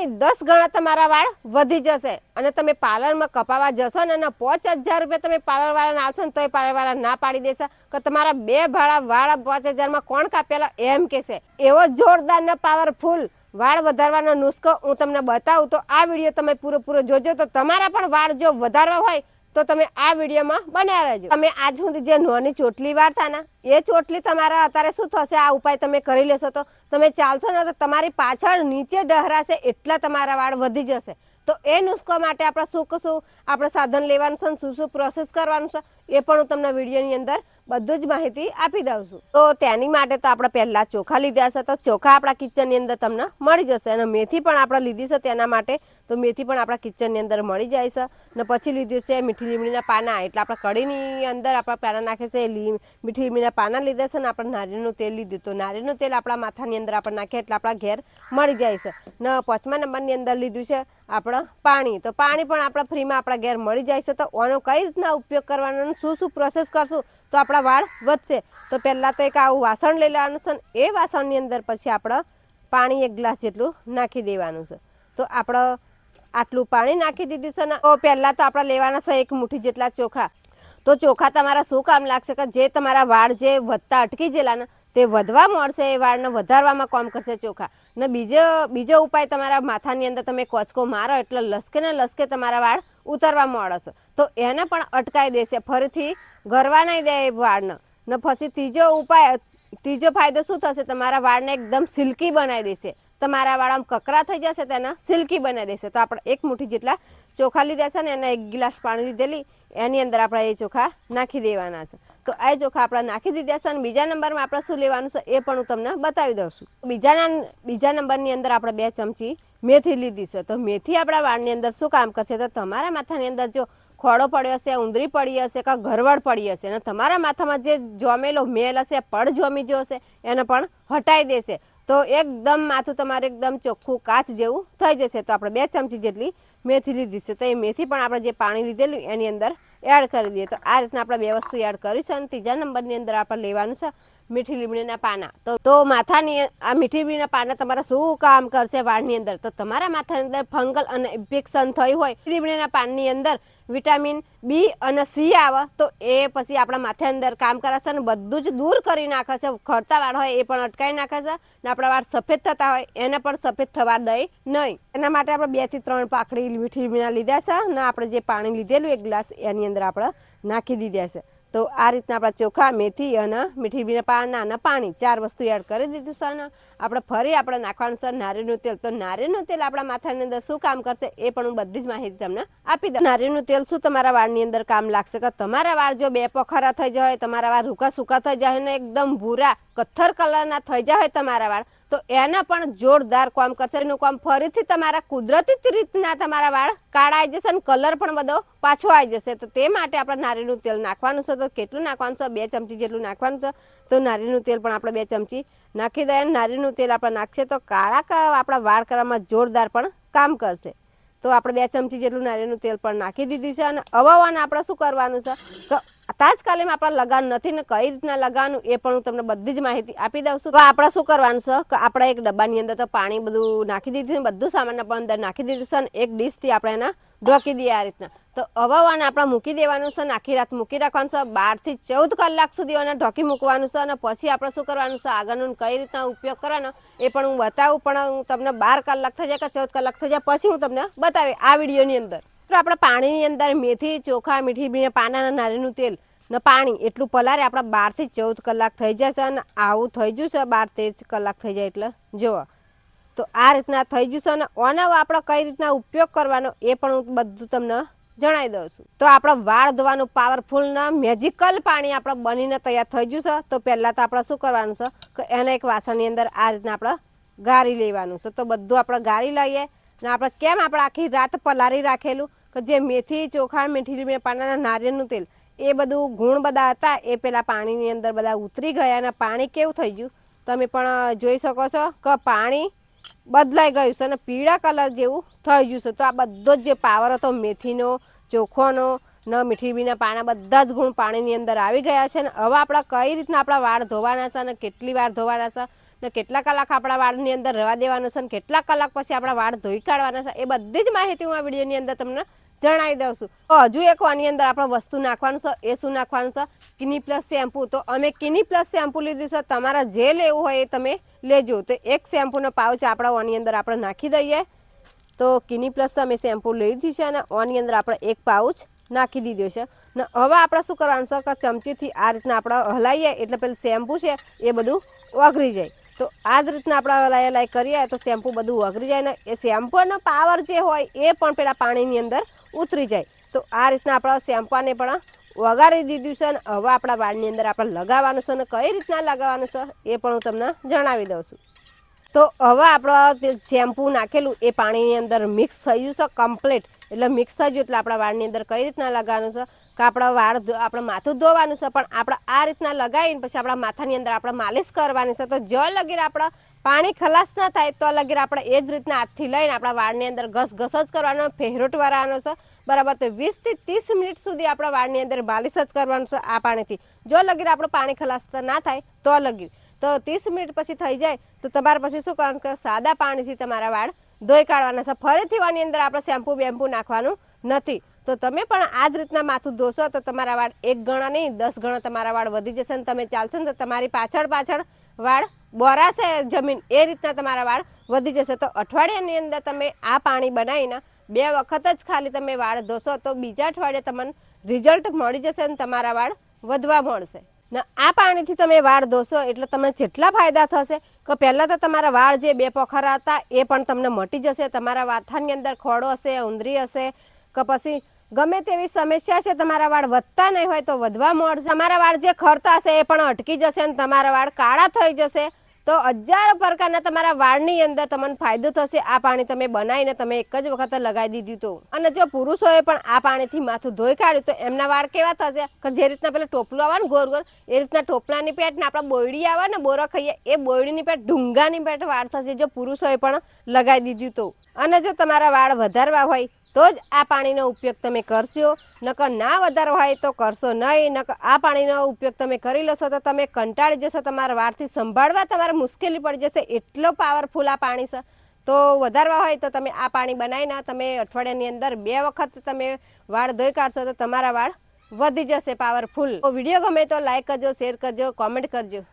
નહીં 10 ગણા તમારા વાળ વધી જશે અને તમે પાર્લરમાં કપાવા જશો ને 5000 રૂપિયા તમે પાર્લરવાળાને આપશો ને તોય પાર્લરવાળા ના પાડી દેશે કે તમારા 2 ભાડા વાળ 5000માં કોણ કાપેલા એમ કહેશે। એવો જોરદાર ને પાવરફુલ વાળ વધારવાનો નુસ્ખો હું તમને બતાવું તો આ વિડીયો તમે પૂરો જોજો તો તમારા પણ વાળ જો વધારવા હોય તો તમે આ વિડીયોમાં બન્યા રહેજો। તમે આજ સુધી જે નાની ચોટલી વાળતા ને એ ચોટલી તમારા અત્યારે શું થશે આ ઉપાય તમે કરી લેશો તો તમે ચાલશો ને તો તમારી પાછળ નીચે ડહરાશે એટલા તમારા વાળ વધી જશે। તો એ નુસ્ખો માટે આપણે શું આપણે સાધન લેવાનું છે અને શું પ્રોસેસ કરવાનું છે એ પણ હું તમને વિડીયોની અંદર બધું જ માહિતી આપી દઉં છું। તો તેની માટે તો આપણે પહેલાં ચોખા લીધા છે તો ચોખા આપણા કિચનની અંદર તમને મળી જશે અને મેથી પણ આપણે લીધી છે તેના માટે તો મેથી પણ આપણા કિચનની અંદર મળી જાય છે ને પછી લીધું છે મીઠી લીમડીના પાના એટલે આપણે કઢીની અંદર આપણા પાના નાખે છે મીઠી લીમડીના પાના લીધા છે ને આપણે નારિયેળનું તેલ લીધું તો નારિયેળનું તેલ આપણા માથાની અંદર આપણે નાખીએ એટલે આપણા ઘેર મળી જાય છે ને 5મા નંબરની અંદર લીધું છે આપણે પાણી તો પાણી પણ આપણા ફ્રીમાં આપણા ઘેર મળી જાય છે તો આનો કઈ રીતના ઉપયોગ કરવાનો શું પ્રોસેસ કરશું તો આપણા વાળ વધશે। તો પહેલાં તો એક આવું વાસણ લઈ લેવાનું છે ને એ વાસણની અંદર પછી આપણે પાણી 1 ગ્લાસ જેટલું નાખી દેવાનું છે તો આપણે આટલું પાણી નાખી દીધું છે ને તો પહેલાં તો આપણે લેવાના છે 1 મુઠ્ઠી જેટલા ચોખા તો ચોખા તમારા શું કામ લાગશે કે જે તમારા વાળ જે વધતા અટકી ગયેલા ને તે વધવા મળશે એ વાળને વધારવામાં કામ કરશે ચોખા ને બીજો ઉપાય તમારા માથાની અંદર તમે કોચકો મારો એટલે લસકે ને લસકે તમારા વાળ ઉતરવા મળશે તો એને પણ અટકાઈ દેશે ફરીથી ગરવા નહીં દે એ વાળને ને પછી ત્રીજો ફાયદો શું થશે તમારા વાળને એકદમ સિલ્કી બનાવી દેશે તમારા વાળ આમ કકરા થઈ જશે તેને સિલ્કી બનાવી દેશે। તો આપણે 1 મુઠ્ઠી જેટલા ચોખા લીધા છે ને એને 1 ગ્લાસ પાણી લીધેલી એની અંદર આપણે એ ચોખા નાખી દેવાના છે તો આ ચોખા આપણે નાખી દીધા છે અને બીજા નંબરમાં આપણે શું લેવાનું છે એ પણ હું તમને બતાવી દઉં છું। બીજા નંબરની અંદર આપણે 2 ચમચી મેથી લીધી છે તો મેથી આપણા વાળની અંદર શું કામ કરશે તો તમારા માથાની અંદર જો ખોડો પડ્યો હશે ઉંદરી પડી હશે કે ગરવડ પડી હશે અને તમારા માથામાં જે જોમેલો મેલ હશે પડ જોમી જો હશે એને પણ હટાવી દેશે તો એકદમ માથું તમારે એકદમ ચોખ્ખું કાચ જેવું થઈ જશે। તો આપણે 2 ચમચી જેટલી મેથી લીધી છે તો એ મેથી પણ આપણે જે પાણી લીધેલું એની અંદર એડ કરી દઈએ તો આ રીતના આપણે 2 વસ્તુ એડ કરી છે અને ત્રીજા નંબરની અંદર આપણે લેવાનું છે મીઠી લીમડીના પાના તો માથાની આ મીઠી લીમડીના પાના તમારા શું કામ કરશે વાળની અંદર તો તમારા માથાની અંદર ફંગલ અને ઇન્ફેક્શન થયું હોય લીમડીના પાનની અંદર વિટામિન બી અને સી આવે તો એ પછી આપણા માથા અંદર કામ કરશે અને બધું જ દૂર કરી નાખે છે ખરતા વાળ હોય એ પણ અટકાવી નાખે છે ને આપણા વાળ સફેદ થતા હોય એને પણ સફેદ થવા દે નહીં। એના માટે આપણે 2 થી 3 પાકડી મીઠી લીમડીના લીધા છે અને આપણે જે પાણી લીધેલું 1 ગ્લાસ એની અંદર આપણે નાખી દીધા છે તો આ રીતના આપણા ચોખા મેથી અને મીઠી લીમડીના પાના અને પાણી 4 વસ્તુ એડ કરી દીધું છે અને આપણે ફરી આપણે નાખવાનું છે નારિયેળનું તેલ તો નારિયેળનું તેલ આપણા માથાની અંદર શું કામ કરશે એ પણ હું બધી જ માહિતી તમને આપી દઉં। નારિયેળનું તેલ શું તમારા વાળની અંદર કામ લાગશે કે તમારા વાળ જો 2 પખરા થઈ જાય તમારા વાળ રૂકા સૂકા થઈ જાય ને એકદમ ભૂરા કથ્થર કલરના થઈ જાય તમારા વાળ તો એને પણ જોરદાર કામ કરશે એનું કામ ફરીથી તમારા કુદરતી રીતના તમારા વાળ કાળા આવી જશે અને કલર પણ બધો પાછો આવી જશે તો તે માટે આપણે નારિયેળનું તેલ નાખવાનું છે તો કેટલું નાખવાનું છે 2 ચમચી જેટલું નાખવાનું છે તો નારિયેળનું તેલ પણ આપણે 2 ચમચી નાખી દઈએ નારિયેળનું તેલ આપણે નાખશે તો કાળા આપણા વાળ કરવામાં જોરદાર પણ કામ કરશે તો આપણે 2 ચમચી જેટલું નારિયેળનું તેલ પણ નાખી દીધું છે અને હવે આપણે શું કરવાનું છે તો તાત્કાલિકમાં આપણે લગાવવાનું નથી ને કઈ રીતના લગાવવાનું એ પણ હું તમને બધી જ માહિતી આપી દઉં છું। તો આપણે શું કરવાનું છે કે આપણે એક ડબ્બાની અંદર તો પાણી બધું નાખી દીધું ને બધું સામાન પણ અંદર નાખી દીધું છે અને એક ડીશથી આપણે એને ઢોકી દઈએ આ રીતના તો હવે આપણે મૂકી દેવાનું છે ને આખી રાત મૂકી રાખવાનું છે 12 થી 14 કલાક સુધી એને ઢોકી મૂકવાનું છે અને પછી આપણે શું કરવાનું છે આગળનું કઈ રીતના ઉપયોગ કરવાનો એ પણ હું બતાવું પણ હું તમને 12 કલાક થઈ જાય કે 14 કલાક થઈ જાય પછી હું તમને બતાવી આ વિડીયોની અંદર। તો આપણે પાણીની અંદર મેથી ચોખા મીઠી લીમડીના પાના અને નારિયેળનું તેલ ને પાણી એટલું પલારે આપણા 12 થી 14 કલાક થઈ જશે અને આવું થઈ ગયું છે 12-13 કલાક થઈ જાય એટલે જુઓ તો આ રીતના થઈ ગયું છે અને ઓનો આપણે કઈ રીતના ઉપયોગ કરવાનો એ પણ હું બધું તમને જણાવી દઉં છું। તો આપણે વાળ ધોવાનું પાવરફુલ ના મેજિકલ પાણી આપણે બનીને તૈયાર થઈ ગયું છે તો પહેલાં તો આપણે શું કરવાનું છે કે એને એક વાસણની અંદર આ રીતના આપણે ગાળી લેવાનું છે તો બધું આપણે ગાળી લઈએ ને આપણે કેમ આપણે આખી રાત પલારી રાખેલું કે જે મેથી ચોખા મીઠી લીમડીના પાનાના નારિયેળનું તેલ એ બધું ગુણ બધા હતા એ પેલા પાણીની અંદર બધા ઉતરી ગયા અને પાણી કેવું થઈ ગયું તમે પણ જોઈ શકો છો કે પાણી બદલાઈ ગયું છે અને પીળા કલર જેવું થઈ ગયું છે તો આ બધો જ જે પાવર હતો મેથીનો ચોખાનો ન મીઠી લીમડીના પાના બધા જ ગુણ પાણીની અંદર આવી ગયા છે અને હવે આપણે કઈ રીતના આપણા વાળ ધોવાના છે અને કેટલી વાર ધોવાના છે ને કેટલા કલાક આપણા વાળની અંદર રહેવા દેવાનું છે, ને કેટલા કલાક પછી આપણા વાળ ધોઈ કાઢવાના છે, એ બધી જ માહિતી હું આ વિડીયોની અંદર તમને જણાવી દઉં છું. તો હજુ એક આની અંદર આપણે વસ્તુ નાખવાનું છે, એ શું નાખવાનું છે? કિની પ્લસ શેમ્પૂ. તો અમે કિની પ્લસ શેમ્પૂ લીધું છે, તમારા જે લેવું હોય એ તમે લેજો. તો એક શેમ્પૂનો પાઉચ આપણા આની અંદર આપણે નાખી દઈએ. તો કિની પ્લસ અમે શેમ્પૂ લઈ લીધી છે અને આની અંદર આપણે એક પાઉચ નાખી દીધો છે. ને હવે આપણે શું કરવાનું છે કે ચમચીથી આ રીતના આપણે હલાવીએ એટલે પેલું શેમ્પૂ છે એ બધું ઓગળી જાય. તો આ જ રીતના આપણે હલાઈ કરીએ તો શેમ્પૂ બધું ઓગળી જાય ને એ શેમ્પૂનો પાવર જે હોય એ પણ પેલા પાણીની અંદર ઉતરી જાય. તો આ રીતના આપણે શેમ્પૂને પણ વગાડી દીધું છે અને હવે આપણા વાળની અંદર આપણે લગાવવાનું છે અને કઈ રીતના લગાવવાનું છે એ પણ હું તમને જણાવી દઉં છું. તો હવે આપણે શેમ્પૂ નાખેલું એ પાણીની અંદર મિક્સ થઈ ગયું છે કમ્પ્લીટ. એટલે મિક્સ થઈ ગયું એટલે આપણા વાળની અંદર કઈ રીતના લગાવવાનું છે કે આપણા વાળ આપણે માથું ધોવાનું છે, પણ આપણે આ રીતના લગાવીને પછી આપણા માથાની અંદર આપણે માલિશ કરવાની છે. તો જો લગીર આપણે પાણી ખલાસ ના થાય તો લગીર આપણે એ જ રીતના હાથથી લઈને આપણા વાળની અંદર ઘસ જ કરવાનો, ફેરવટ વાળવાનો છે, બરાબર. તો 20 થી 30 મિનિટ સુધી આપણા વાળની અંદર માલિશ જ કરવાનું છે આ પાણીથી. જો લગીર આપણું પાણી ખલાસ ના થાય તો લગીર તો 30 મિનિટ પછી થઈ જાય તો તમારે પછી શું કરવાનું કે સાદા પાણીથી તમારા વાળ ધોઈ કાઢવાના છે. ફરીથી આની અંદર આપણે શેમ્પૂ બેમ્પૂ નાખવાનું નથી. તો તમે પણ આ જ રીતના માથું ધોશો તો તમારા વાળ 1 ગણા નહીં 10 ગણા તમારા વાળ વધી જશે ને તમે ચાલશો ને તો તમારી પાછળ વાળ બોરાશે જમીન એ રીતના તમારા વાળ વધી જશે. તો અઠવાડિયાની અંદર તમે આ પાણી બનાવીને 2 વખત જ ખાલી તમે વાળ ધોશો તો બીજા અઠવાડિયે તમને રિઝલ્ટ મળી જશે ને તમારા વાળ વધવા મળશે. ને આ પાણીથી તમે વાળ ધોશો એટલે તમને જેટલા ફાયદા થશે કે પહેલાં તો તમારા વાળ જે 2 પોખરા હતા એ પણ તમને મટી જશે. તમારા માથાની અંદર ખોડો હશે, ઉંદરી હશે કે પછી ગમે તેવી સમસ્યા છે તમારા વાળ વધતા નહીં હોય તો વધવા મળશે. તમારા વાળ જે ખરતા હશે એ પણ અટકી જશે ને તમારા વાળ કાળા થઈ જશે. તો 1000 પ્રકારના તમારા વાળની અંદર તમને ફાયદો થશે આ પાણી તમે બનાવીને તમે એક જ વખત લગાવી દીધું તો. અને જો પુરુષોએ પણ આ પાણીથી માથું ધોઈ કાઢ્યું તો એમના વાળ કેવા થશે કે જે રીતના પેલા ટોપલું આવે ને ગોર ગોર એ રીતના ટોપલાની પેટ ને આપણા બોયડી આવે ને બોરો ખાઈએ એ બોયડીની પેટ ઢૂંગાની પેટ વાળ થશે જો પુરુષોએ પણ લગાવી દીધું તો. અને જો તમારા વાળ વધારવા હોય તો જ આ પાણીનો ઉપયોગ તમે કરજો, નકર ના વધારો હોય તો કરશો નહીં. નકર આ પાણીનો ઉપયોગ તમે કરી લેશો તો તમે કંટાળી જશો, તમારા વાળથી સંભાળવા તમારે મુશ્કેલી પડી જશે. એટલો પાવરફુલ આ પાણી છે. તો વધારવા હોય તો તમે આ પાણી બનાવીને તમે અઠવાડિયાની અંદર 2 વખત તમે વાળ ધોઈ કાઢશો તો તમારા વાળ વધી જશે પાવરફુલ. તો વિડીયો ગમે તો લાઈક કરજો, શેર કરજો, કોમેન્ટ કરજો.